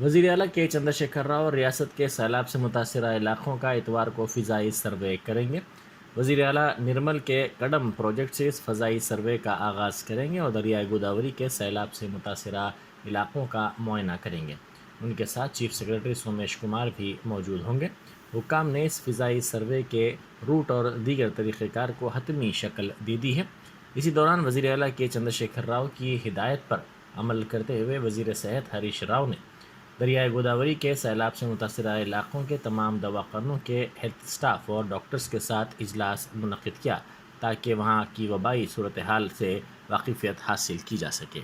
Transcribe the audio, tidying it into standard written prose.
وزیر اعلیٰ کے چندر شیکھر راؤ ریاست کے سیلاب سے متاثرہ علاقوں کا اتوار کو فضائی سروے کریں گے۔ وزیر اعلیٰ نرمل کے کڈم پروجیکٹ سے اس فضائی سروے کا آغاز کریں گے اور دریائے گوداوری کے سیلاب سے متاثرہ علاقوں کا معائنہ کریں گے۔ ان کے ساتھ چیف سیکرٹری سومیش کمار بھی موجود ہوں گے۔ حکام نے اس فضائی سروے کے روٹ اور دیگر طریقہ کار کو حتمی شکل دے دی ہے۔ اسی دوران وزیر اعلیٰ کے چندر شیکھر راؤ کی ہدایت پر عمل کرتے ہوئے وزیر صحت ہریش راؤ نے دریائے گوداوری کے سیلاب سے متاثرہ علاقوں کے تمام دواخانوں کے ہیلتھ سٹاف اور ڈاکٹرز کے ساتھ اجلاس منعقد کیا تاکہ وہاں کی وبائی صورتحال سے واقفیت حاصل کی جا سکے۔